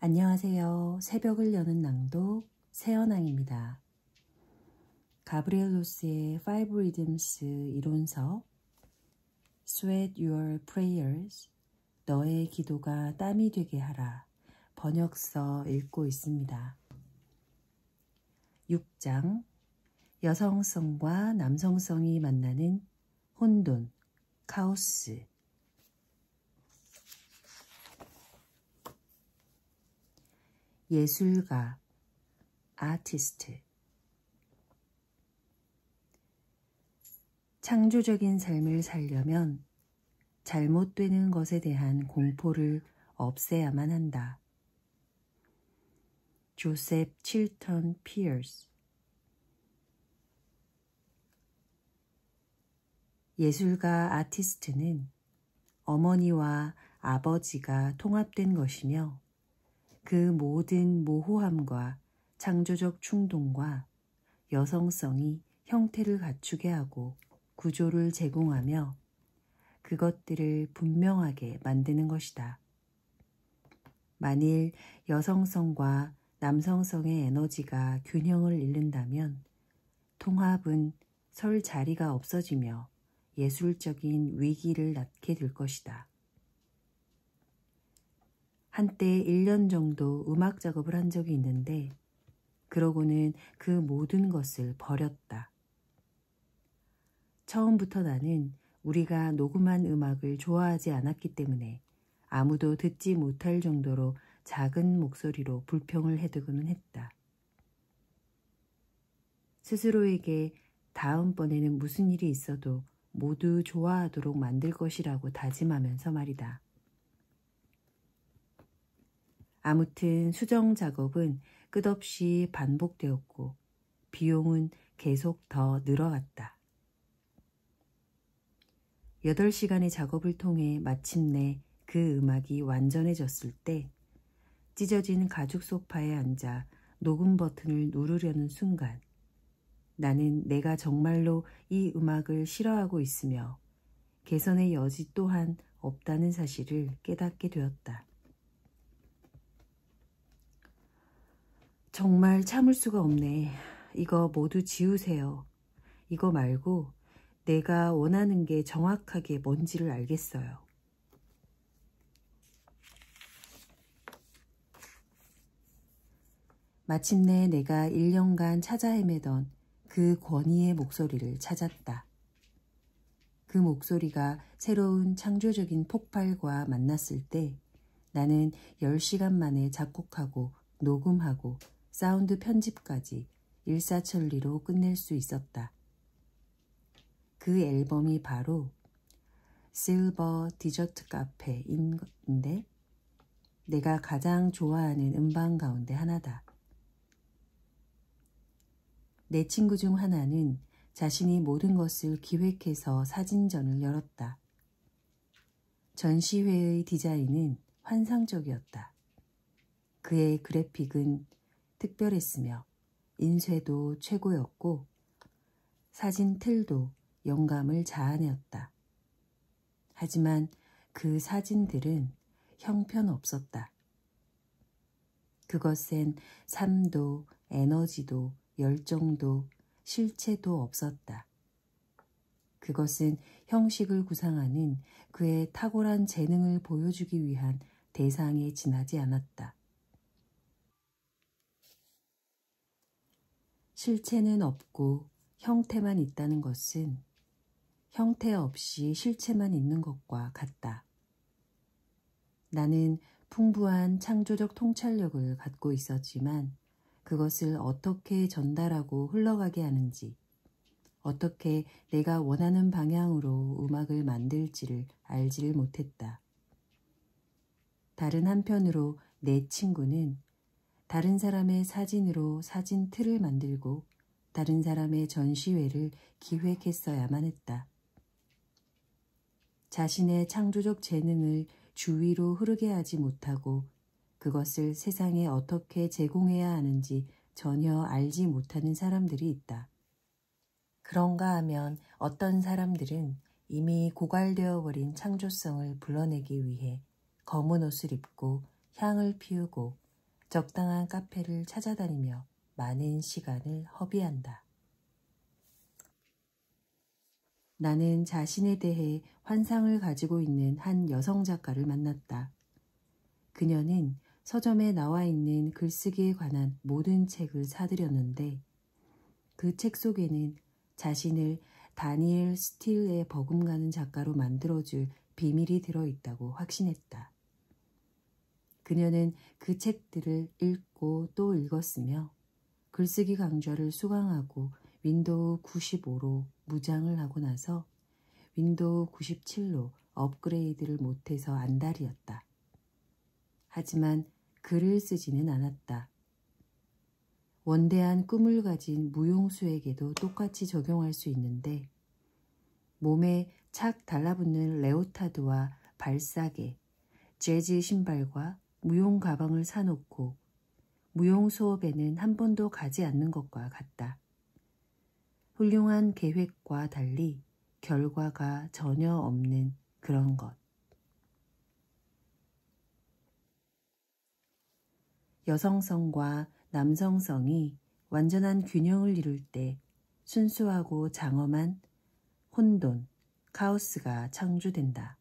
안녕하세요. 새벽을 여는 낭독 새연왕입니다. 가브리엘 로스의 Five Rhythms 이론서 Sweat Your Prayers 너의 기도가 땀이 되게 하라 번역서 읽고 있습니다. 6장 여성성과 남성성이 만나는 혼돈, 카오스. 예술가, 아티스트. 창조적인 삶을 살려면 잘못되는 것에 대한 공포를 없애야만 한다. 조셉 칠턴 피어스. 예술가 아티스트는 어머니와 아버지가 통합된 것이며 그 모든 모호함과 창조적 충동과 여성성이 형태를 갖추게 하고 구조를 제공하며 그것들을 분명하게 만드는 것이다. 만일 여성성과 남성성의 에너지가 균형을 잃는다면 통합은 설 자리가 없어지며 예술적인 위기를 낳게 될 것이다. 한때 1년 정도 음악 작업을 한 적이 있는데 그러고는 그 모든 것을 버렸다. 처음부터 나는 우리가 녹음한 음악을 좋아하지 않았기 때문에 아무도 듣지 못할 정도로 작은 목소리로 불평을 해대고는 했다. 스스로에게 다음번에는 무슨 일이 있어도 모두 좋아하도록 만들 것이라고 다짐하면서 말이다. 아무튼 수정 작업은 끝없이 반복되었고 비용은 계속 더 늘어갔다. 8시간의 작업을 통해 마침내 그 음악이 완전해졌을 때 찢어진 가죽 소파에 앉아 녹음 버튼을 누르려는 순간 나는 내가 정말로 이 음악을 싫어하고 있으며 개선의 여지 또한 없다는 사실을 깨닫게 되었다. 정말 참을 수가 없네. 이거 모두 지우세요. 이거 말고 내가 원하는 게 정확하게 뭔지를 알겠어요. 마침내 내가 1년간 찾아 헤매던 그 권위의 목소리를 찾았다. 그 목소리가 새로운 창조적인 폭발과 만났을 때 나는 10시간 만에 작곡하고 녹음하고 사운드 편집까지 일사천리로 끝낼 수 있었다. 그 앨범이 바로 실버 디저트 카페인데 내가 가장 좋아하는 음반 가운데 하나다. 내 친구 중 하나는 자신이 모든 것을 기획해서 사진전을 열었다. 전시회의 디자인은 환상적이었다. 그의 그래픽은 특별했으며 인쇄도 최고였고 사진 틀도 영감을 자아내었다. 하지만 그 사진들은 형편없었다. 그것엔 삶도 에너지도 열정도 실체도 없었다. 그것은 형식을 구상하는 그의 탁월한 재능을 보여주기 위한 대상에 지나지 않았다. 실체는 없고 형태만 있다는 것은 형태 없이 실체만 있는 것과 같다. 나는 풍부한 창조적 통찰력을 갖고 있었지만 그것을 어떻게 전달하고 흘러가게 하는지, 어떻게 내가 원하는 방향으로 음악을 만들지를 알지를 못했다. 다른 한편으로 내 친구는 다른 사람의 사진으로 사진 틀을 만들고 다른 사람의 전시회를 기획했어야만 했다. 자신의 창조적 재능을 주위로 흐르게 하지 못하고 그것을 세상에 어떻게 제공해야 하는지 전혀 알지 못하는 사람들이 있다. 그런가 하면 어떤 사람들은 이미 고갈되어 버린 창조성을 불러내기 위해 검은 옷을 입고 향을 피우고 적당한 카페를 찾아다니며 많은 시간을 허비한다. 나는 자신에 대해 환상을 가지고 있는 한 여성 작가를 만났다. 그녀는 서점에 나와 있는 글쓰기에 관한 모든 책을 사들였는데 그 책 속에는 자신을 다니엘 스틸의 버금가는 작가로 만들어줄 비밀이 들어있다고 확신했다. 그녀는 그 책들을 읽고 또 읽었으며 글쓰기 강좌를 수강하고 윈도우 95로 무장을 하고 나서 윈도우 97로 업그레이드를 못해서 안달이었다. 하지만 글을 쓰지는 않았다. 원대한 꿈을 가진 무용수에게도 똑같이 적용할 수 있는데 몸에 착 달라붙는 레오타드와 발사계, 재즈 신발과 무용 가방을 사놓고 무용 수업에는 한 번도 가지 않는 것과 같다. 훌륭한 계획과 달리 결과가 전혀 없는 그런 것. 여성성과 남성성이 완전한 균형을 이룰 때 순수하고 장엄한 혼돈, 카오스가 창조된다.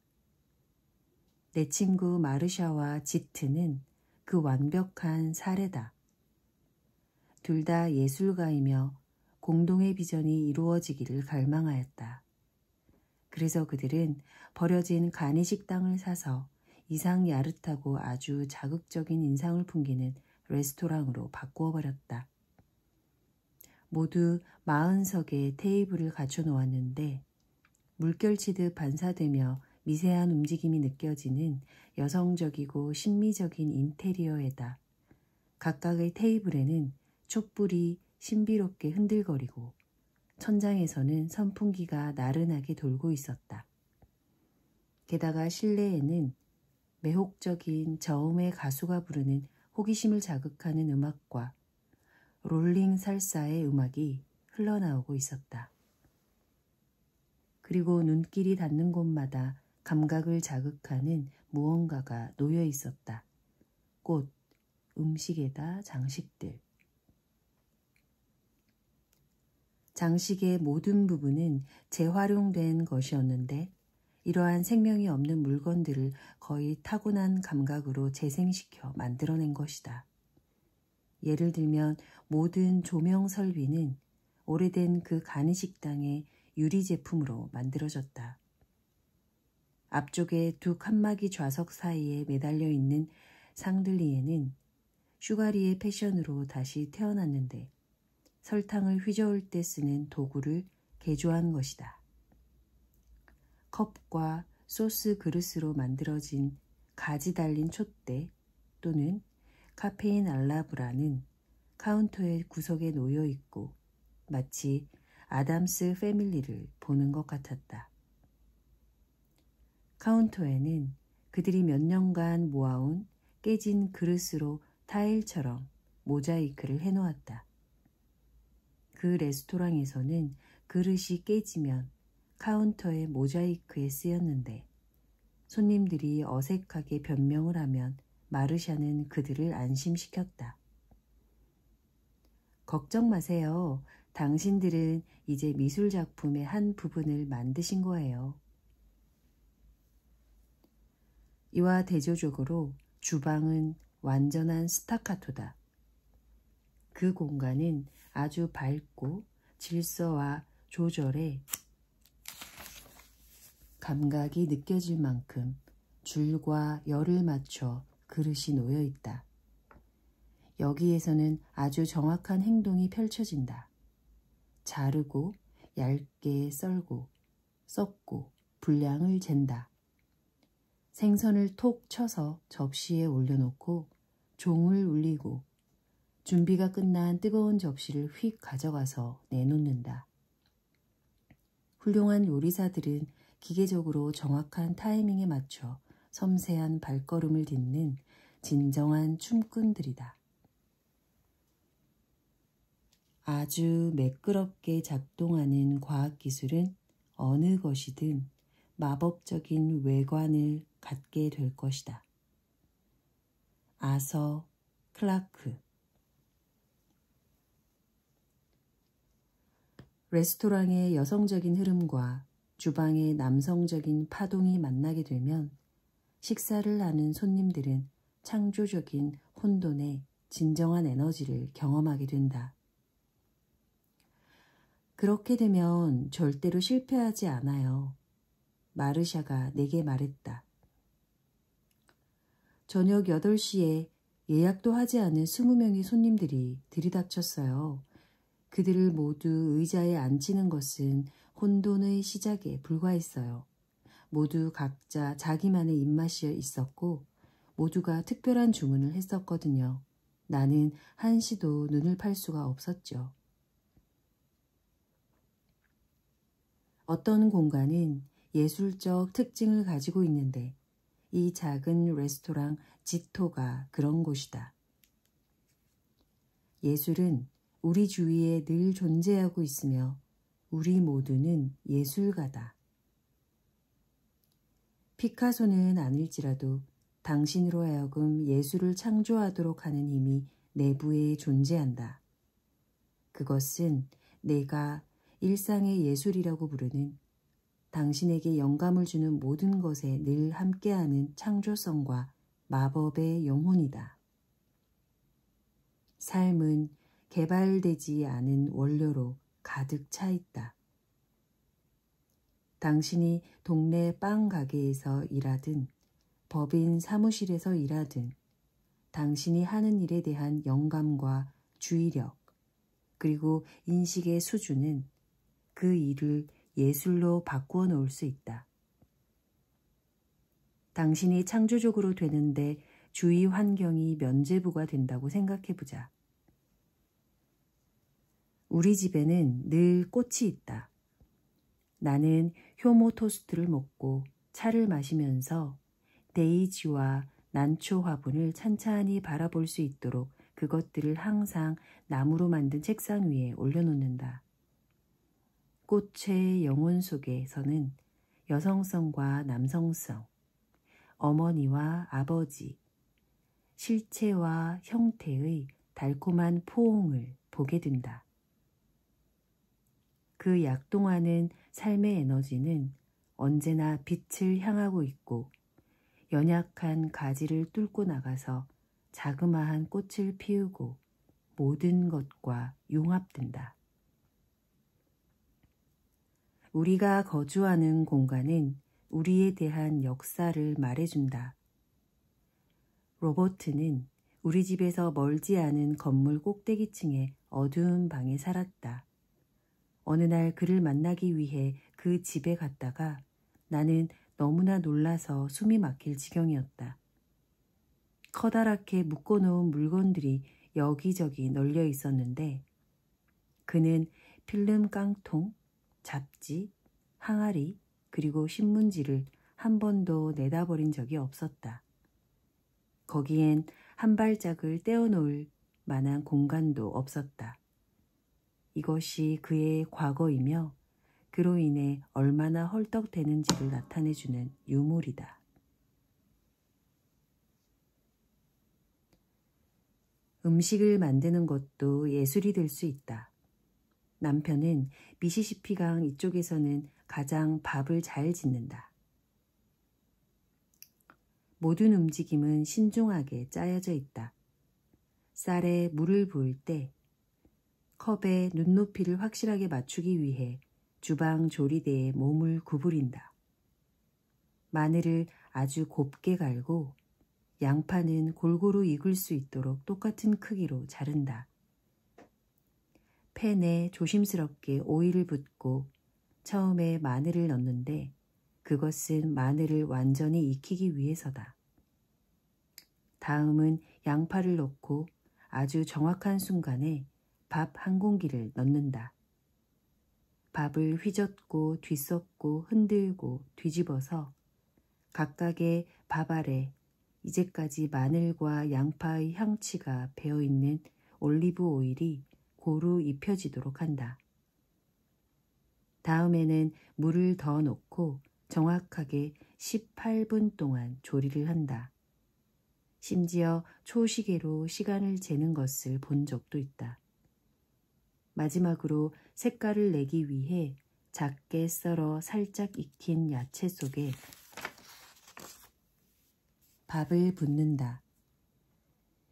내 친구 마르샤와 지트는 그 완벽한 사례다. 둘 다 예술가이며 공동의 비전이 이루어지기를 갈망하였다. 그래서 그들은 버려진 간이식 땅을 사서 이상 야릇하고 아주 자극적인 인상을 풍기는 레스토랑으로 바꾸어 버렸다. 모두 40석의 테이블을 갖춰 놓았는데 물결치듯 반사되며 미세한 움직임이 느껴지는 여성적이고 신미적인 인테리어에다 각각의 테이블에는 촛불이 신비롭게 흔들거리고 천장에서는 선풍기가 나른하게 돌고 있었다. 게다가 실내에는 매혹적인 저음의 가수가 부르는 호기심을 자극하는 음악과 롤링 살사의 음악이 흘러나오고 있었다. 그리고 눈길이 닿는 곳마다 감각을 자극하는 무언가가 놓여 있었다. 꽃, 음식에다 장식들. 장식의 모든 부분은 재활용된 것이었는데 이러한 생명이 없는 물건들을 거의 타고난 감각으로 재생시켜 만들어낸 것이다. 예를 들면 모든 조명 설비는 오래된 그 간이식당의 유리 제품으로 만들어졌다. 앞쪽에 두 칸막이 좌석 사이에 매달려 있는 샹들리에는 슈가리의 패션으로 다시 태어났는데 설탕을 휘저을 때 쓰는 도구를 개조한 것이다. 컵과 소스 그릇으로 만들어진 가지 달린 촛대 또는 카페인 알라브라는 카운터의 구석에 놓여 있고 마치 아담스 패밀리를 보는 것 같았다. 카운터에는 그들이 몇 년간 모아온 깨진 그릇으로 타일처럼 모자이크를 해놓았다. 그 레스토랑에서는 그릇이 깨지면 카운터의 모자이크에 쓰였는데 손님들이 어색하게 변명을 하면 마르샤는 그들을 안심시켰다. 걱정 마세요. 당신들은 이제 미술작품의 한 부분을 만드신 거예요. 이와 대조적으로 주방은 완전한 스타카토다. 그 공간은 아주 밝고 질서와 조절에 감각이 느껴질 만큼 줄과 열을 맞춰 그릇이 놓여 있다. 여기에서는 아주 정확한 행동이 펼쳐진다. 자르고 얇게 썰고 썩고 분량을 잰다. 생선을 톡 쳐서 접시에 올려놓고 종을 울리고 준비가 끝난 뜨거운 접시를 휙 가져가서 내놓는다. 훌륭한 요리사들은 기계적으로 정확한 타이밍에 맞춰 섬세한 발걸음을 딛는 진정한 춤꾼들이다. 아주 매끄럽게 작동하는 과학기술은 어느 것이든 마법적인 외관을 갖게 될 것이다. 아서, 클라크. 레스토랑의 여성적인 흐름과 주방의 남성적인 파동이 만나게 되면 식사를 하는 손님들은 창조적인 혼돈의 진정한 에너지를 경험하게 된다. 그렇게 되면 절대로 실패하지 않아요. 마르샤가 내게 말했다. 저녁 8시에 예약도 하지 않은 20명의 손님들이 들이닥쳤어요. 그들을 모두 의자에 앉히는 것은 혼돈의 시작에 불과했어요. 모두 각자 자기만의 입맛이 있었고 모두가 특별한 주문을 했었거든요. 나는 한시도 눈을 팔 수가 없었죠. 어떤 공간은 예술적 특징을 가지고 있는데 이 작은 레스토랑 지토가 그런 곳이다. 예술은 우리 주위에 늘 존재하고 있으며 우리 모두는 예술가다. 피카소는 아닐지라도 당신으로 하여금 예술을 창조하도록 하는 힘이 내부에 존재한다. 그것은 내가 일상의 예술이라고 부르는 당신에게 영감을 주는 모든 것에 늘 함께하는 창조성과 마법의 영혼이다. 삶은 개발되지 않은 원료로 가득 차 있다. 당신이 동네 빵 가게에서 일하든 법인 사무실에서 일하든 당신이 하는 일에 대한 영감과 주의력 그리고 인식의 수준은 그 일을 예술로 바꾸어 놓을 수 있다. 당신이 창조적으로 되는데 주위 환경이 면죄부가 된다고 생각해보자. 우리 집에는 늘 꽃이 있다. 나는 효모 토스트를 먹고 차를 마시면서 데이지와 난초 화분을 찬찬히 바라볼 수 있도록 그것들을 항상 나무로 만든 책상 위에 올려놓는다. 꽃의 영혼 속에서는 여성성과 남성성, 어머니와 아버지, 실체와 형태의 달콤한 포옹을 보게 된다. 그 약동하는 삶의 에너지는 언제나 빛을 향하고 있고 연약한 가지를 뚫고 나가서 자그마한 꽃을 피우고 모든 것과 융합된다. 우리가 거주하는 공간은 우리에 대한 역사를 말해준다. 로버트는 우리 집에서 멀지 않은 건물 꼭대기층의 어두운 방에 살았다. 어느 날 그를 만나기 위해 그 집에 갔다가 나는 너무나 놀라서 숨이 막힐 지경이었다. 커다랗게 묶어놓은 물건들이 여기저기 널려 있었는데 그는 필름 깡통, 잡지, 항아리 그리고 신문지를 한 번도 내다버린 적이 없었다. 거기엔 한 발짝을 떼어놓을 만한 공간도 없었다. 이것이 그의 과거이며 그로 인해 얼마나 헐떡대는지를 나타내주는 유물이다. 음식을 만드는 것도 예술이 될 수 있다. 남편은 미시시피강 이쪽에서는 가장 밥을 잘 짓는다. 모든 움직임은 신중하게 짜여져 있다. 쌀에 물을 부을 때 컵의 눈높이를 확실하게 맞추기 위해 주방 조리대에 몸을 구부린다. 마늘을 아주 곱게 갈고 양파는 골고루 익을 수 있도록 똑같은 크기로 자른다. 팬에 조심스럽게 오일을 붓고 처음에 마늘을 넣는데 그것은 마늘을 완전히 익히기 위해서다. 다음은 양파를 넣고 아주 정확한 순간에 밥 한 공기를 넣는다. 밥을 휘젓고 뒤섞고 흔들고 뒤집어서 각각의 밥 아래 이제까지 마늘과 양파의 향취가 배어있는 올리브 오일이 고루 입혀지도록 한다. 다음에는 물을 더 넣고 정확하게 18분 동안 조리를 한다. 심지어 초시계로 시간을 재는 것을 본 적도 있다. 마지막으로 색깔을 내기 위해 작게 썰어 살짝 익힌 야채 속에 밥을 붓는다.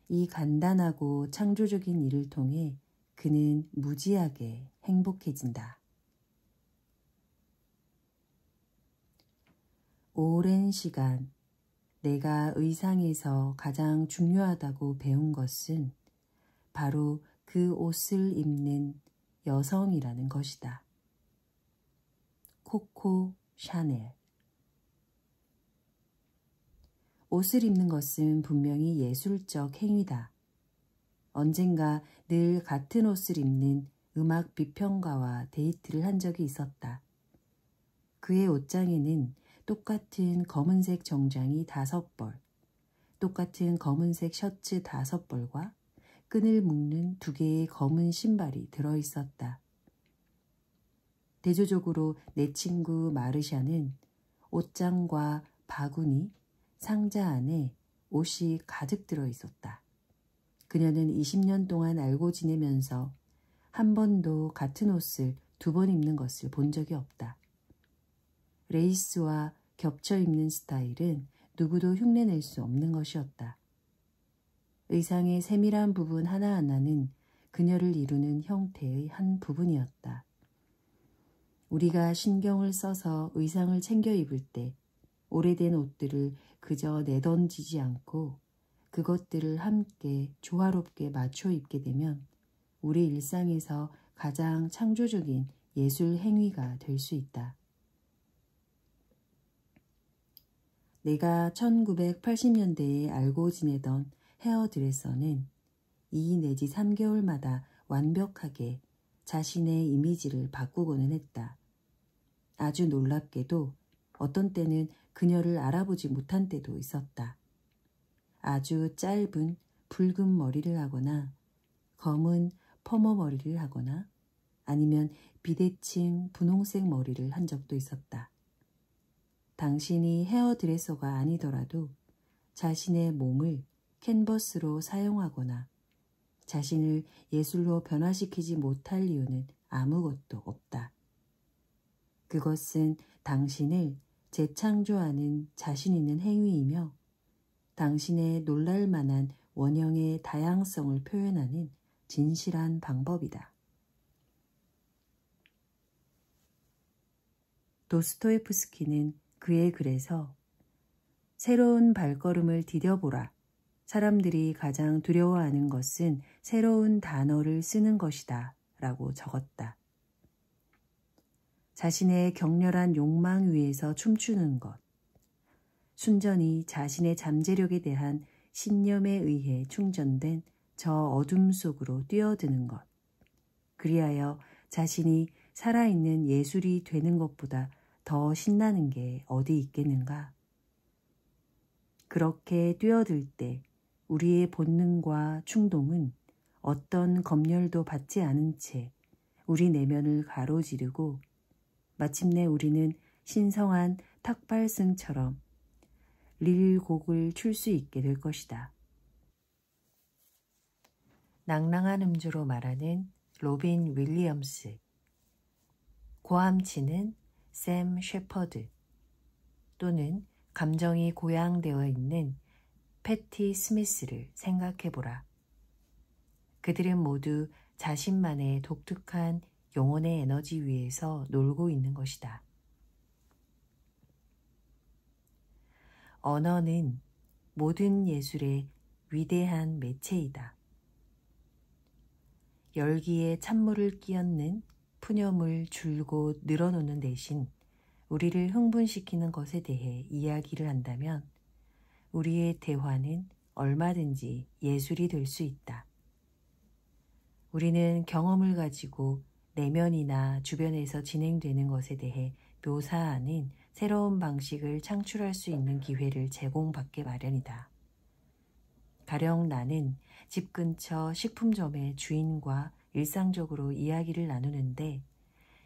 이 간단하고 창조적인 일을 통해 그는 무지하게 행복해진다. 오랜 시간 내가 의상에서 가장 중요하다고 배운 것은 바로 그 옷을 입는 여성이라는 것이다. 코코 샤넬. 옷을 입는 것은 분명히 예술적 행위다. 언젠가 늘 같은 옷을 입는 음악 비평가와 데이트를 한 적이 있었다. 그의 옷장에는 똑같은 검은색 정장이 5벌, 똑같은 검은색 셔츠 5벌과 끈을 묶는 2개의 검은 신발이 들어있었다. 대조적으로 내 친구 마르샤는 옷장과 바구니, 상자 안에 옷이 가득 들어있었다. 그녀는 20년 동안 알고 지내면서 한 번도 같은 옷을 2번 입는 것을 본 적이 없다. 레이스와 겹쳐 입는 스타일은 누구도 흉내낼 수 없는 것이었다. 의상의 세밀한 부분 하나하나는 그녀를 이루는 형태의 한 부분이었다. 우리가 신경을 써서 의상을 챙겨 입을 때 오래된 옷들을 그저 내던지지 않고 그것들을 함께 조화롭게 맞춰 입게 되면 우리 일상에서 가장 창조적인 예술 행위가 될 수 있다. 내가 1980년대에 알고 지내던 헤어드레서는 2 내지 3개월마다 완벽하게 자신의 이미지를 바꾸고는 했다. 아주 놀랍게도 어떤 때는 그녀를 알아보지 못한 때도 있었다. 아주 짧은 붉은 머리를 하거나 검은 퍼머 머리를 하거나 아니면 비대칭 분홍색 머리를 한 적도 있었다. 당신이 헤어드레서가 아니더라도 자신의 몸을 캔버스로 사용하거나 자신을 예술로 변화시키지 못할 이유는 아무것도 없다. 그것은 당신을 재창조하는 자신 있는 행위이며 당신의 놀랄 만한 원형의 다양성을 표현하는 진실한 방법이다. 도스토예프스키는 그의 글에서 새로운 발걸음을 디뎌보라. 사람들이 가장 두려워하는 것은 새로운 단어를 쓰는 것이다. 라고 적었다. 자신의 격렬한 욕망 위에서 춤추는 것. 순전히 자신의 잠재력에 대한 신념에 의해 충전된 저 어둠 속으로 뛰어드는 것. 그리하여 자신이 살아있는 예술이 되는 것보다 더 신나는 게 어디 있겠는가? 그렇게 뛰어들 때 우리의 본능과 충동은 어떤 검열도 받지 않은 채 우리 내면을 가로지르고 마침내 우리는 신성한 탁발승처럼 릴곡을 출 수 있게 될 것이다. 낭랑한 음주로 말하는 로빈 윌리엄스, 고함치는 샘 셰퍼드 또는 감정이 고양되어 있는 패티 스미스를 생각해보라. 그들은 모두 자신만의 독특한 영혼의 에너지 위에서 놀고 있는 것이다. 언어는 모든 예술의 위대한 매체이다. 열기에 찬물을 끼얹는 푸념을 줄곧 늘어놓는 대신 우리를 흥분시키는 것에 대해 이야기를 한다면 우리의 대화는 얼마든지 예술이 될 수 있다. 우리는 경험을 가지고 내면이나 주변에서 진행되는 것에 대해 묘사하는 새로운 방식을 창출할 수 있는 기회를 제공받게 마련이다. 가령 나는 집 근처 식품점의 주인과 일상적으로 이야기를 나누는데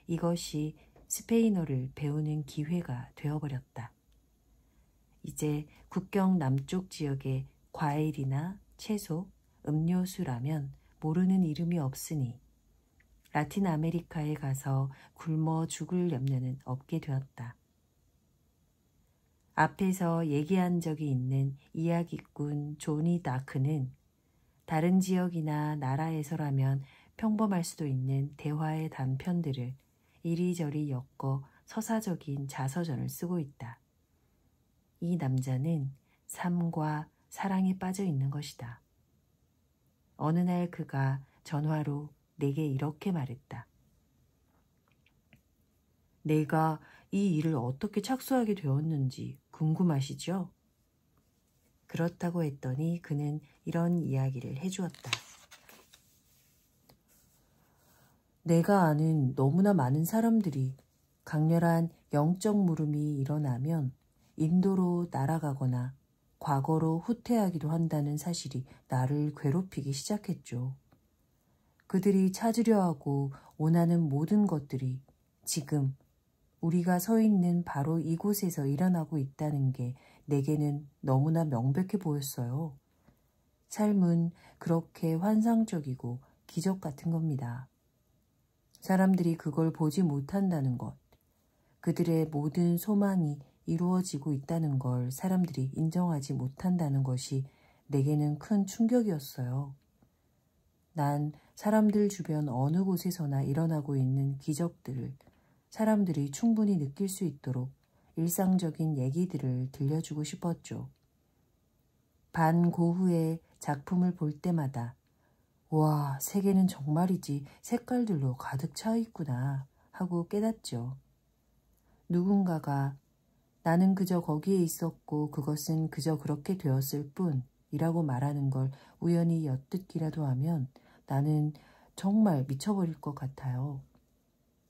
이것이 스페인어를 배우는 기회가 되어버렸다. 이제 국경 남쪽 지역의 과일이나 채소, 음료수라면 모르는 이름이 없으니 라틴 아메리카에 가서 굶어 죽을 염려는 없게 되었다. 앞에서 얘기한 적이 있는 이야기꾼 조니 다크는 다른 지역이나 나라에서라면 평범할 수도 있는 대화의 단편들을 이리저리 엮어 서사적인 자서전을 쓰고 있다. 이 남자는 삶과 사랑에 빠져 있는 것이다. 어느 날 그가 전화로 내게 이렇게 말했다. 내가 이 일을 어떻게 착수하게 되었는지 궁금하시죠? 그렇다고 했더니 그는 이런 이야기를 해주었다. 내가 아는 너무나 많은 사람들이 강렬한 영적 물음이 일어나면 인도로 날아가거나 과거로 후퇴하기도 한다는 사실이 나를 괴롭히기 시작했죠. 그들이 찾으려 하고 원하는 모든 것들이 지금 우리가 서 있는 바로 이곳에서 일어나고 있다는 게 내게는 너무나 명백해 보였어요. 삶은 그렇게 환상적이고 기적 같은 겁니다. 사람들이 그걸 보지 못한다는 것, 그들의 모든 소망이 이루어지고 있다는 걸 사람들이 인정하지 못한다는 것이 내게는 큰 충격이었어요. 난 사람들 주변 어느 곳에서나 일어나고 있는 기적들을 사람들이 충분히 느낄 수 있도록 일상적인 얘기들을 들려주고 싶었죠. 반고흐의 작품을 볼 때마다 와, 세계는 정말이지 색깔들로 가득 차 있구나 하고 깨닫죠. 누군가가 나는 그저 거기에 있었고 그것은 그저 그렇게 되었을 뿐이라고 말하는 걸 우연히 엿듣기라도 하면 나는 정말 미쳐버릴 것 같아요.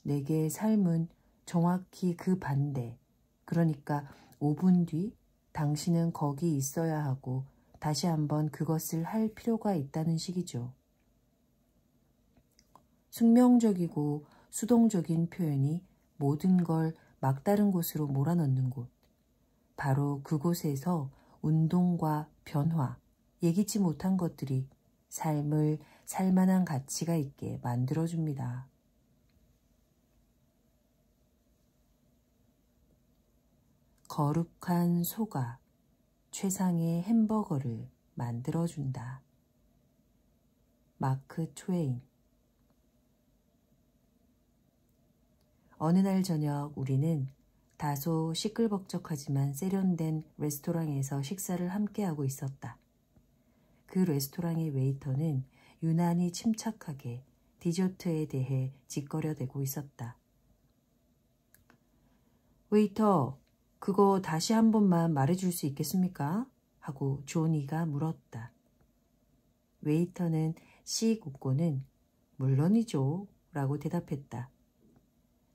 내게 삶은 정확히 그 반대, 그러니까 5분 뒤 당신은 거기 있어야 하고 다시 한번 그것을 할 필요가 있다는 식이죠. 숙명적이고 수동적인 표현이 모든 걸 막다른 곳으로 몰아넣는 곳, 바로 그곳에서 운동과 변화, 예기치 못한 것들이 삶을 살만한 가치가 있게 만들어줍니다. 거룩한 소가 최상의 햄버거를 만들어준다. 마크 트웨인. 어느 날 저녁 우리는 다소 시끌벅적하지만 세련된 레스토랑에서 식사를 함께하고 있었다. 그 레스토랑의 웨이터는 유난히 침착하게 디저트에 대해 짓거려대고 있었다. 웨이터, 그거 다시 한 번만 말해줄 수 있겠습니까? 하고 조니가 물었다. 웨이터는 씩 웃고는 물론이죠 라고 대답했다.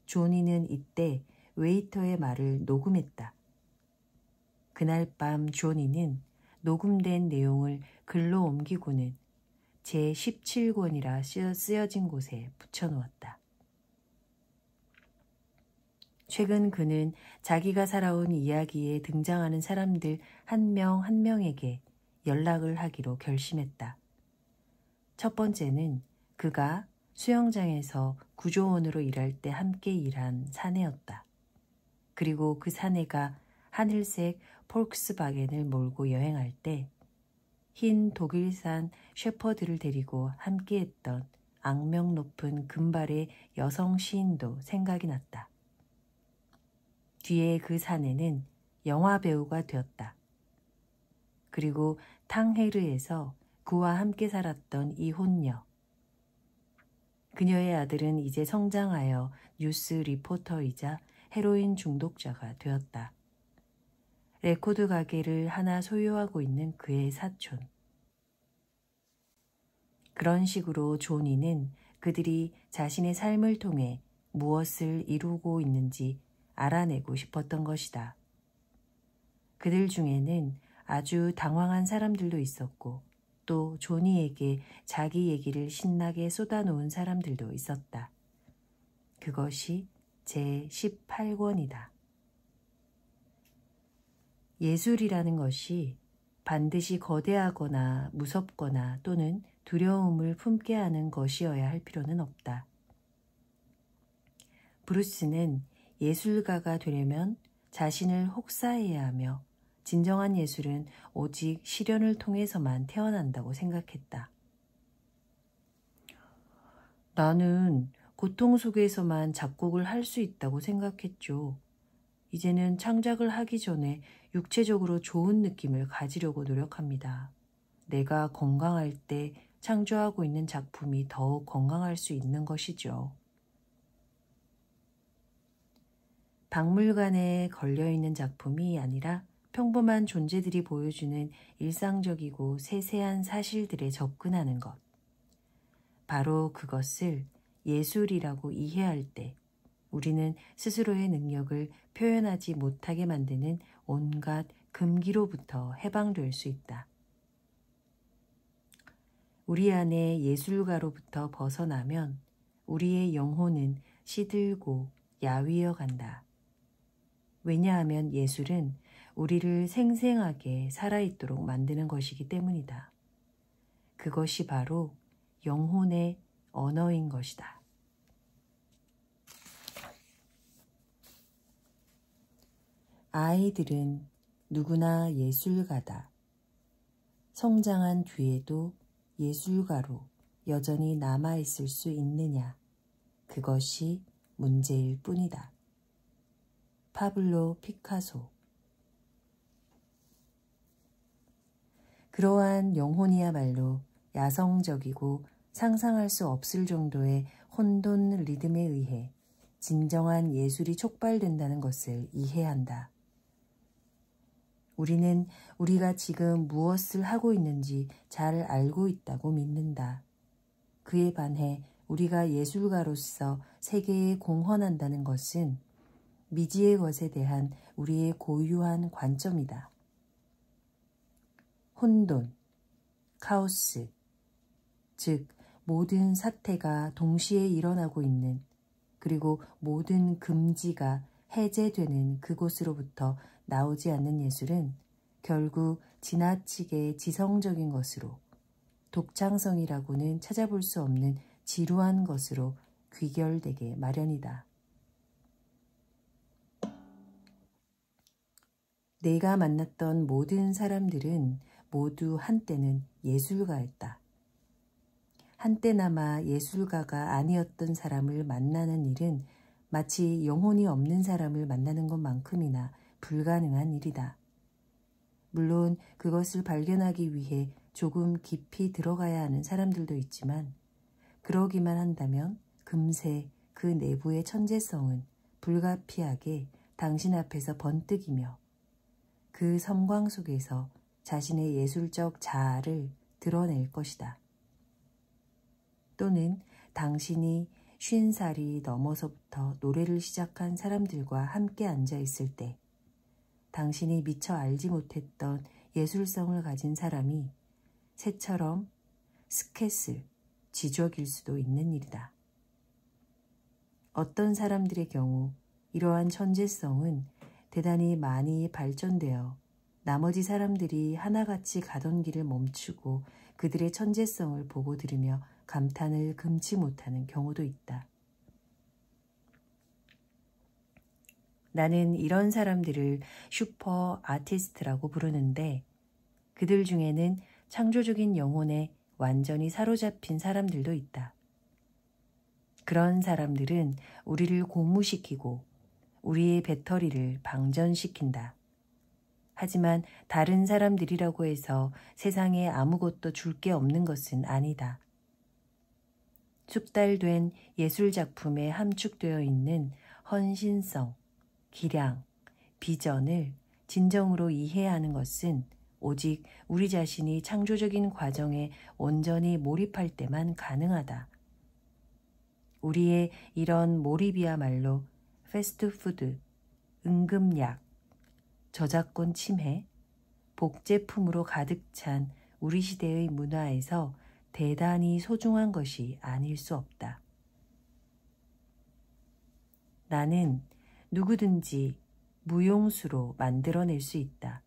조니는 이때 웨이터의 말을 녹음했다. 그날 밤 조니는 녹음된 내용을 글로 옮기고는 제17권이라 쓰여진 곳에 붙여놓았다. 최근 그는 자기가 살아온 이야기에 등장하는 사람들 한 명 한 명에게 연락을 하기로 결심했다. 첫 번째는 그가 수영장에서 구조원으로 일할 때 함께 일한 사내였다. 그리고 그 사내가 하늘색 폴크스바겐을 몰고 여행할 때 흰 독일산 셰퍼드를 데리고 함께했던 악명 높은 금발의 여성 시인도 생각이 났다. 뒤에 그 사내는 영화 배우가 되었다. 그리고 탕헤르에서 그와 함께 살았던 이 혼녀. 그녀의 아들은 이제 성장하여 뉴스 리포터이자 헤로인 중독자가 되었다. 레코드 가게를 하나 소유하고 있는 그의 사촌. 그런 식으로 조니는 그들이 자신의 삶을 통해 무엇을 이루고 있는지 알아내고 싶었던 것이다. 그들 중에는 아주 당황한 사람들도 있었고 또 조니에게 자기 얘기를 신나게 쏟아놓은 사람들도 있었다. 그것이 제18권이다. 예술이라는 것이 반드시 거대하거나 무섭거나 또는 두려움을 품게 하는 것이어야 할 필요는 없다. 브루스는 예술가가 되려면 자신을 혹사해야 하며 진정한 예술은 오직 시련을 통해서만 태어난다고 생각했다. 나는 고통 속에서만 작곡을 할 수 있다고 생각했죠. 이제는 창작을 하기 전에 육체적으로 좋은 느낌을 가지려고 노력합니다. 내가 건강할 때 창조하고 있는 작품이 더욱 건강할 수 있는 것이죠. 박물관에 걸려있는 작품이 아니라 평범한 존재들이 보여주는 일상적이고 세세한 사실들에 접근하는 것. 바로 그것을 예술이라고 이해할 때 우리는 스스로의 능력을 표현하지 못하게 만드는 온갖 금기로부터 해방될 수 있다. 우리 안에 예술가로부터 벗어나면 우리의 영혼은 시들고 야위어 간다. 왜냐하면 예술은 우리를 생생하게 살아있도록 만드는 것이기 때문이다. 그것이 바로 영혼의 언어인 것이다. 아이들은 누구나 예술가다. 성장한 뒤에도 예술가로 여전히 남아있을 수 있느냐. 그것이 문제일 뿐이다. 파블로 피카소. 그러한 영혼이야말로 야성적이고 상상할 수 없을 정도의 혼돈 리듬에 의해 진정한 예술이 촉발된다는 것을 이해한다. 우리는 우리가 지금 무엇을 하고 있는지 잘 알고 있다고 믿는다. 그에 반해 우리가 예술가로서 세계에 공헌한다는 것은 미지의 것에 대한 우리의 고유한 관점이다. 혼돈, 카오스, 즉 모든 사태가 동시에 일어나고 있는 그리고 모든 금지가 해제되는 그곳으로부터 나오지 않는 예술은 결국 지나치게 지성적인 것으로 독창성이라고는 찾아볼 수 없는 지루한 것으로 귀결되게 마련이다. 내가 만났던 모든 사람들은 모두 한때는 예술가였다. 한때나마 예술가가 아니었던 사람을 만나는 일은 마치 영혼이 없는 사람을 만나는 것만큼이나 불가능한 일이다. 물론 그것을 발견하기 위해 조금 깊이 들어가야 하는 사람들도 있지만 그러기만 한다면 금세 그 내부의 천재성은 불가피하게 당신 앞에서 번뜩이며 그 섬광 속에서 자신의 예술적 자아를 드러낼 것이다. 또는 당신이 50살이 넘어서부터 노래를 시작한 사람들과 함께 앉아 있을 때 당신이 미처 알지 못했던 예술성을 가진 사람이 새처럼 스캣을 지적일 수도 있는 일이다. 어떤 사람들의 경우 이러한 천재성은 대단히 많이 발전되어 나머지 사람들이 하나같이 가던 길을 멈추고 그들의 천재성을 보고 들으며 감탄을 금치 못하는 경우도 있다. 나는 이런 사람들을 슈퍼 아티스트라고 부르는데 그들 중에는 창조적인 영혼에 완전히 사로잡힌 사람들도 있다. 그런 사람들은 우리를 고무시키고 우리의 배터리를 방전시킨다. 하지만 다른 사람들이라고 해서 세상에 아무것도 줄 게 없는 것은 아니다. 숙달된 예술작품에 함축되어 있는 헌신성, 기량, 비전을 진정으로 이해하는 것은 오직 우리 자신이 창조적인 과정에 온전히 몰입할 때만 가능하다. 우리의 이런 몰입이야말로 패스트푸드, 응급약, 저작권 침해, 복제품으로 가득 찬 우리 시대의 문화에서 대단히 소중한 것이 아닐 수 없다. 나는 누구든지 무용수로 만들어낼 수 있다.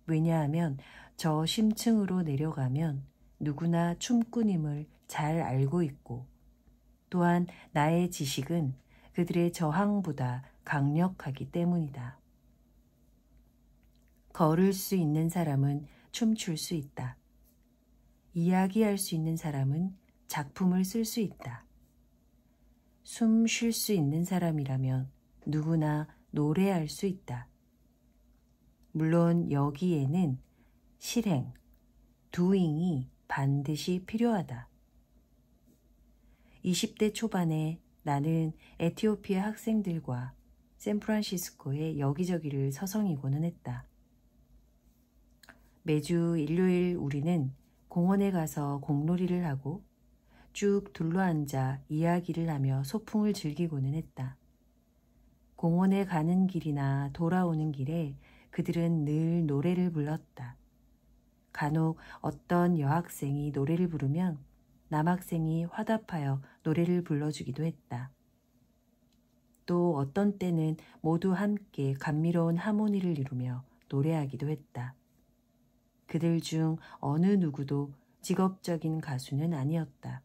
왜냐하면 저 심층으로 내려가면 누구나 춤꾼임을 잘 알고 있고 또한 나의 지식은 그들의 저항보다 강력하기 때문이다. 걸을 수 있는 사람은 춤출 수 있다. 이야기할 수 있는 사람은 작품을 쓸 수 있다. 숨 쉴 수 있는 사람이라면 누구나 노래할 수 있다. 물론 여기에는 실행, doing이 반드시 필요하다. 20대 초반에 나는 에티오피아 학생들과 샌프란시스코의 여기저기를 서성이고는 했다. 매주 일요일 우리는 공원에 가서 공놀이를 하고 쭉 둘러앉아 이야기를 하며 소풍을 즐기고는 했다. 공원에 가는 길이나 돌아오는 길에 그들은 늘 노래를 불렀다. 간혹 어떤 여학생이 노래를 부르면 남학생이 화답하여 노래를 불러주기도 했다. 또 어떤 때는 모두 함께 감미로운 하모니를 이루며 노래하기도 했다. 그들 중 어느 누구도 직업적인 가수는 아니었다.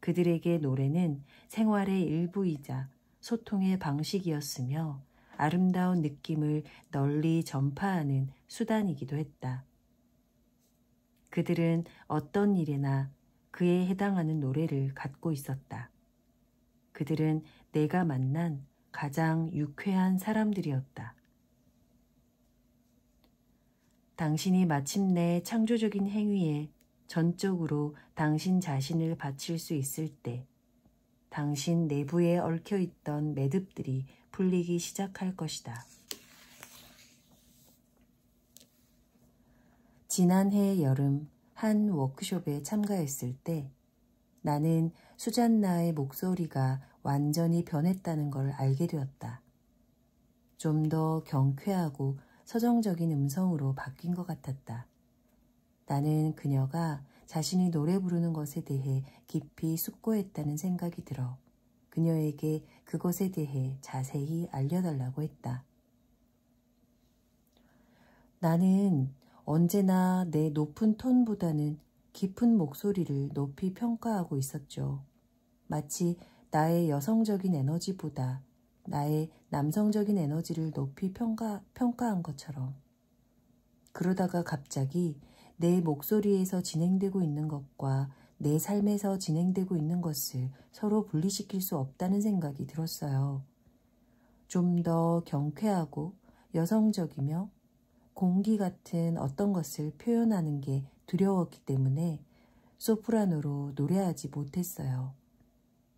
그들에게 노래는 생활의 일부이자 소통의 방식이었으며 아름다운 느낌을 널리 전파하는 수단이기도 했다. 그들은 어떤 일에나 그에 해당하는 노래를 갖고 있었다. 그들은 내가 만난 가장 유쾌한 사람들이었다. 당신이 마침내 창조적인 행위에 전적으로 당신 자신을 바칠 수 있을 때 당신 내부에 얽혀있던 매듭들이 풀리기 시작할 것이다. 지난해 여름 한 워크숍에 참가했을 때 나는 수잔나의 목소리가 완전히 변했다는 걸 알게 되었다. 좀 더 경쾌하고 서정적인 음성으로 바뀐 것 같았다. 나는 그녀가 자신이 노래 부르는 것에 대해 깊이 숙고했다는 생각이 들어 그녀에게 그것에 대해 자세히 알려달라고 했다. 나는 언제나 내 높은 톤보다는 깊은 목소리를 높이 평가하고 있었죠. 마치 나의 여성적인 에너지보다 나의 남성적인 에너지를 높이 평가한 것처럼. 그러다가 갑자기 내 목소리에서 진행되고 있는 것과 내 삶에서 진행되고 있는 것을 서로 분리시킬 수 없다는 생각이 들었어요. 좀 더 경쾌하고 여성적이며 공기 같은 어떤 것을 표현하는 게 두려웠기 때문에 소프라노로 노래하지 못했어요.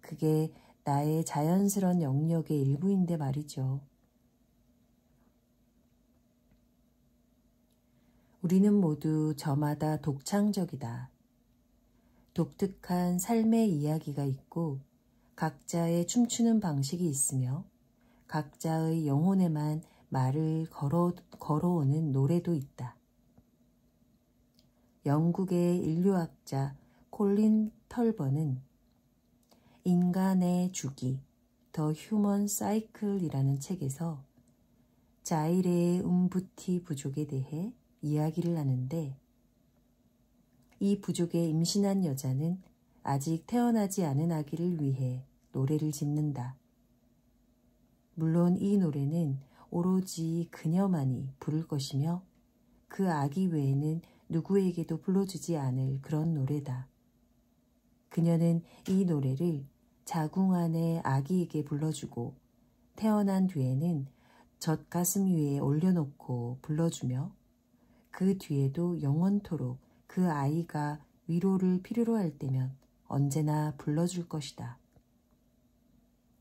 그게 나의 자연스러운 영역의 일부인데 말이죠. 우리는 모두 저마다 독창적이다. 독특한 삶의 이야기가 있고 각자의 춤추는 방식이 있으며 각자의 영혼에만 말을 걸어오는 노래도 있다. 영국의 인류학자 콜린 털번은 인간의 주기, 더 휴먼 사이클이라는 책에서 자이레의 움부티 부족에 대해 이야기를 하는데 이 부족에 임신한 여자는 아직 태어나지 않은 아기를 위해 노래를 짓는다. 물론 이 노래는 오로지 그녀만이 부를 것이며 그 아기 외에는 누구에게도 불러주지 않을 그런 노래다. 그녀는 이 노래를 자궁 안의 아기에게 불러주고 태어난 뒤에는 젖가슴 위에 올려놓고 불러주며 그 뒤에도 영원토록 그 아이가 위로를 필요로 할 때면 언제나 불러줄 것이다.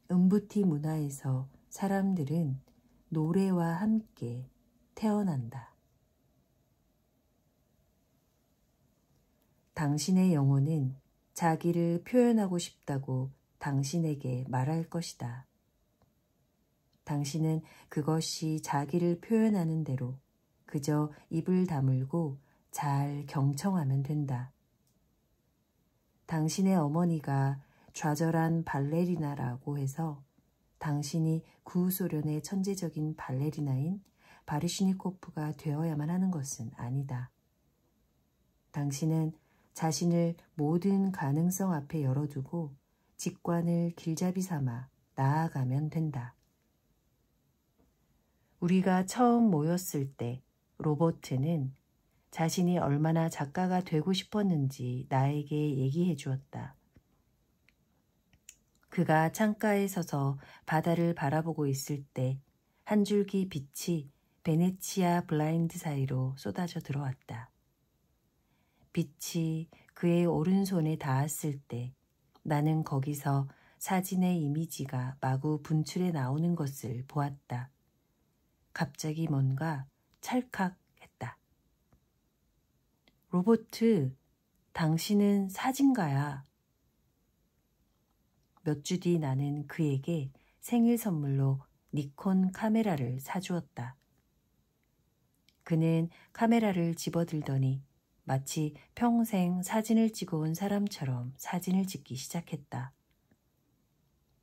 음부티 문화에서 사람들은 노래와 함께 태어난다. 당신의 영혼은 자기를 표현하고 싶다고 당신에게 말할 것이다. 당신은 그것이 자기를 표현하는 대로 그저 입을 다물고 잘 경청하면 된다. 당신의 어머니가 좌절한 발레리나라고 해서 당신이 구소련의 천재적인 발레리나인 바르시니코프가 되어야만 하는 것은 아니다. 당신은 자신을 모든 가능성 앞에 열어두고 직관을 길잡이 삼아 나아가면 된다. 우리가 처음 모였을 때 로버트는 자신이 얼마나 작가가 되고 싶었는지 나에게 얘기해 주었다. 그가 창가에 서서 바다를 바라보고 있을 때 한 줄기 빛이 베네치아 블라인드 사이로 쏟아져 들어왔다. 빛이 그의 오른손에 닿았을 때 나는 거기서 사진의 이미지가 마구 분출해 나오는 것을 보았다. 갑자기 뭔가 찰칵했다. 로버트, 당신은 사진가야. 몇 주 뒤 나는 그에게 생일 선물로 니콘 카메라를 사주었다. 그는 카메라를 집어들더니 마치 평생 사진을 찍어온 사람처럼 사진을 찍기 시작했다.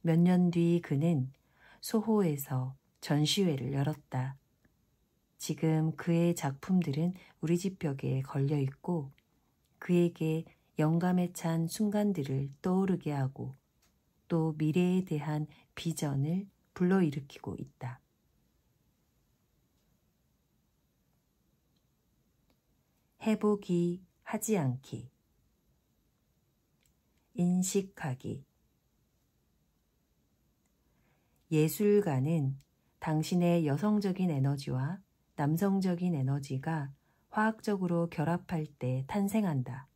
몇 년 뒤 그는 소호에서 전시회를 열었다. 지금 그의 작품들은 우리 집 벽에 걸려 있고 그에게 영감에 찬 순간들을 떠오르게 하고 또 미래에 대한 비전을 불러일으키고 있다. 해보기, 하지 않기. 인식하기. 예술가는 당신의 여성적인 에너지와 남성적인 에너지가 화학적으로 결합할 때 탄생한다.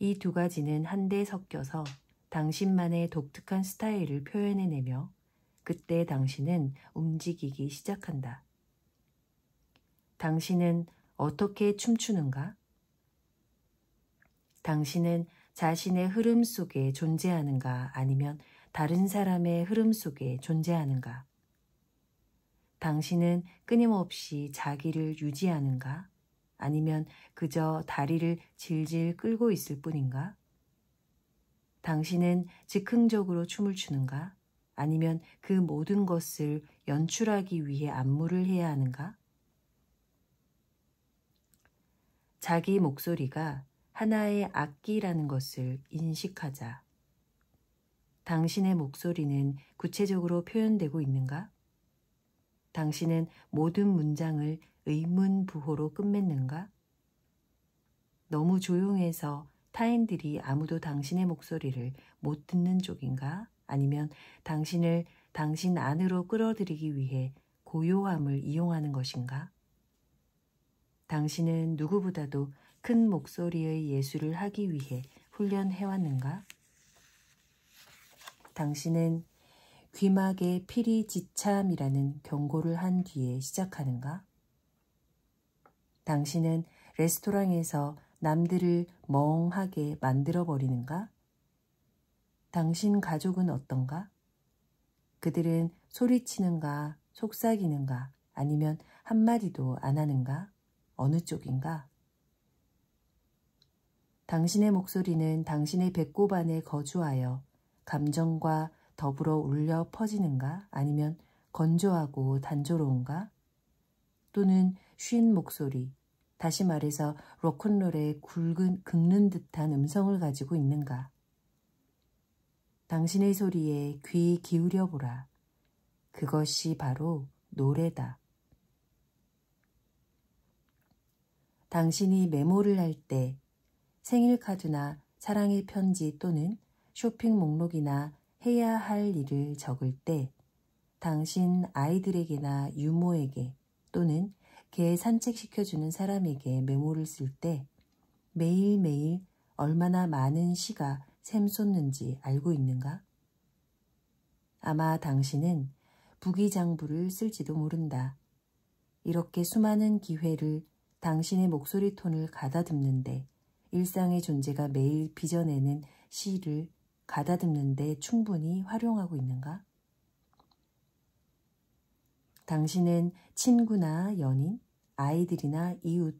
이 두 가지는 한데 섞여서 당신만의 독특한 스타일을 표현해내며 그때 당신은 움직이기 시작한다. 당신은 어떻게 춤추는가? 당신은 자신의 흐름 속에 존재하는가 아니면 다른 사람의 흐름 속에 존재하는가? 당신은 끊임없이 자기를 유지하는가? 아니면 그저 다리를 질질 끌고 있을 뿐인가? 당신은 즉흥적으로 춤을 추는가? 아니면 그 모든 것을 연출하기 위해 안무를 해야 하는가? 자기 목소리가 하나의 악기라는 것을 인식하자. 당신의 목소리는 구체적으로 표현되고 있는가? 당신은 모든 문장을 의문부호로 끝맺는가? 너무 조용해서 타인들이 아무도 당신의 목소리를 못 듣는 쪽인가? 아니면 당신을 당신 안으로 끌어들이기 위해 고요함을 이용하는 것인가? 당신은 누구보다도 큰 목소리의 예술을 하기 위해 훈련해왔는가? 당신은 귀막에 피리 지참이라는 경고를 한 뒤에 시작하는가? 당신은 레스토랑에서 남들을 멍하게 만들어버리는가? 당신 가족은 어떤가? 그들은 소리치는가, 속삭이는가, 아니면 한마디도 안 하는가? 어느 쪽인가? 당신의 목소리는 당신의 배꼽 안에 거주하여 감정과 더불어 울려 퍼지는가? 아니면 건조하고 단조로운가? 또는 쉰 목소리, 다시 말해서 로큰롤의 긁는 듯한 음성을 가지고 있는가? 당신의 소리에 귀 기울여 보라. 그것이 바로 노래다. 당신이 메모를 할 때 생일 카드나 사랑의 편지 또는 쇼핑 목록이나 해야 할 일을 적을 때 당신 아이들에게나 유모에게 또는 개 산책시켜주는 사람에게 메모를 쓸 때 매일매일 얼마나 많은 시가 샘솟는지 알고 있는가? 아마 당신은 부기장부를 쓸지도 모른다. 이렇게 수많은 기회를 당신의 목소리 톤을 가다듬는데 일상의 존재가 매일 빚어내는 시를 가다듬는데 충분히 활용하고 있는가? 당신은 친구나 연인, 아이들이나 이웃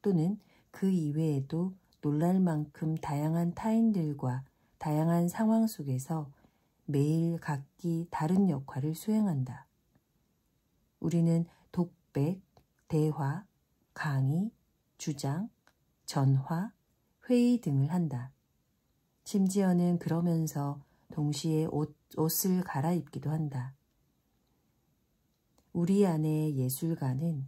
또는 그 이외에도 놀랄 만큼 다양한 타인들과 다양한 상황 속에서 매일 각기 다른 역할을 수행한다. 우리는 독백, 대화, 강의, 주장, 전화, 회의 등을 한다. 심지어는 그러면서 동시에 옷을 갈아입기도 한다. 우리 안의 예술가는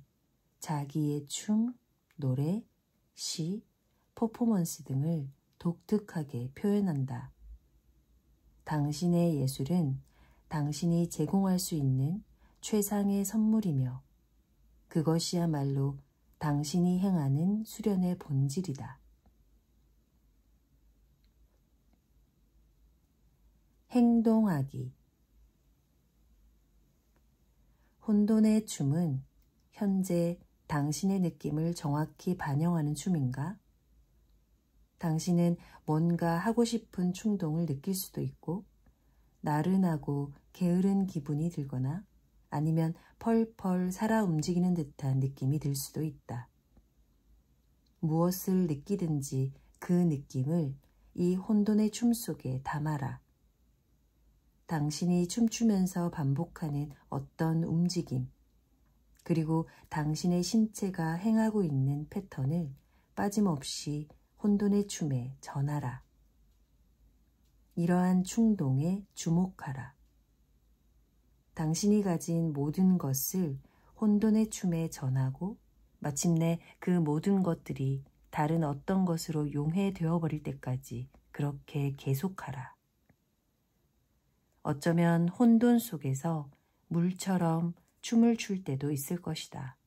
자기의 춤, 노래, 시, 퍼포먼스 등을 독특하게 표현한다. 당신의 예술은 당신이 제공할 수 있는 최상의 선물이며 그것이야말로 당신이 행하는 수련의 본질이다. 행동하기. 혼돈의 춤은 현재 당신의 느낌을 정확히 반영하는 춤인가? 당신은 뭔가 하고 싶은 충동을 느낄 수도 있고 나른하고 게으른 기분이 들거나 아니면 펄펄 살아 움직이는 듯한 느낌이 들 수도 있다. 무엇을 느끼든지 그 느낌을 이 혼돈의 춤 속에 담아라. 당신이 춤추면서 반복하는 어떤 움직임, 그리고 당신의 신체가 행하고 있는 패턴을 빠짐없이 혼돈의 춤에 전하라. 이러한 충동에 주목하라. 당신이 가진 모든 것을 혼돈의 춤에 전하고 마침내 그 모든 것들이 다른 어떤 것으로 용해되어 버릴 때까지 그렇게 계속하라. 어쩌면 혼돈 속에서 물처럼 춤을 출 때도 있을 것이다.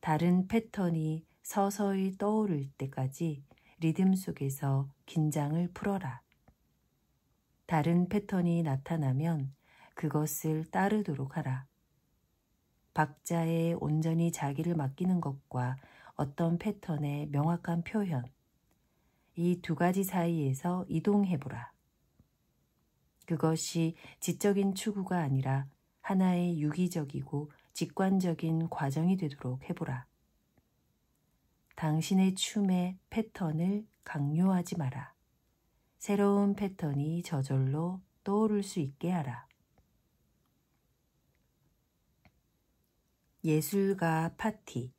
다른 패턴이 서서히 떠오를 때까지 리듬 속에서 긴장을 풀어라. 다른 패턴이 나타나면 그것을 따르도록 하라. 박자에 온전히 자기를 맡기는 것과 어떤 패턴의 명확한 표현, 이 두 가지 사이에서 이동해보라. 그것이 지적인 추구가 아니라 하나의 유기적이고 직관적인 과정이 되도록 해보라. 당신의 춤의 패턴을 강요하지 마라. 새로운 패턴이 저절로 떠오를 수 있게 하라. 예술가 파티.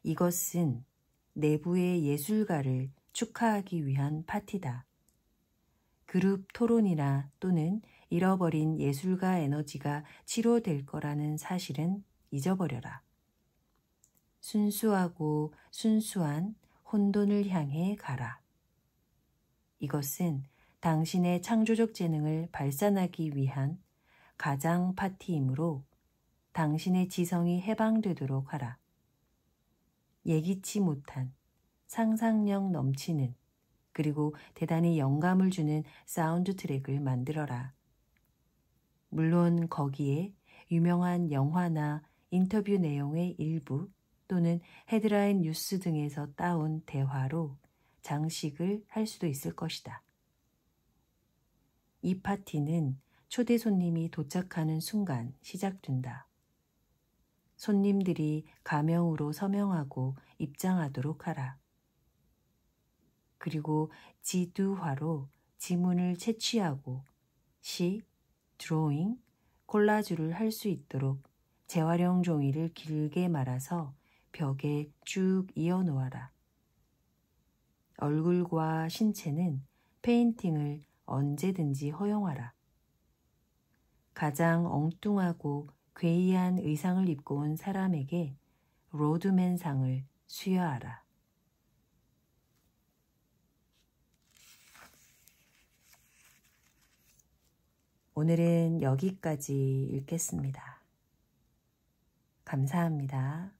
이것은 내부의 예술가를 축하하기 위한 파티다. 그룹 토론이나 또는 잃어버린 예술가 에너지가 치료될 거라는 사실은 잊어버려라. 순수하고 순수한 혼돈을 향해 가라. 이것은 당신의 창조적 재능을 발산하기 위한 가장 파티이므로 당신의 지성이 해방되도록 하라. 예기치 못한 상상력 넘치는 그리고 대단히 영감을 주는 사운드 트랙을 만들어라. 물론 거기에 유명한 영화나 인터뷰 내용의 일부 또는 헤드라인 뉴스 등에서 따온 대화로 장식을 할 수도 있을 것이다. 이 파티는 초대 손님이 도착하는 순간 시작된다. 손님들이 가명으로 서명하고 입장하도록 하라. 그리고 지두화로 지문을 채취하고 시, 드로잉, 콜라주를 할 수 있도록 재활용 종이를 길게 말아서 벽에 쭉 이어놓아라. 얼굴과 신체는 페인팅을 언제든지 허용하라. 가장 엉뚱하고 괴이한 의상을 입고 온 사람에게 로드맨상을 수여하라. 오늘은 여기까지 읽겠습니다. 감사합니다.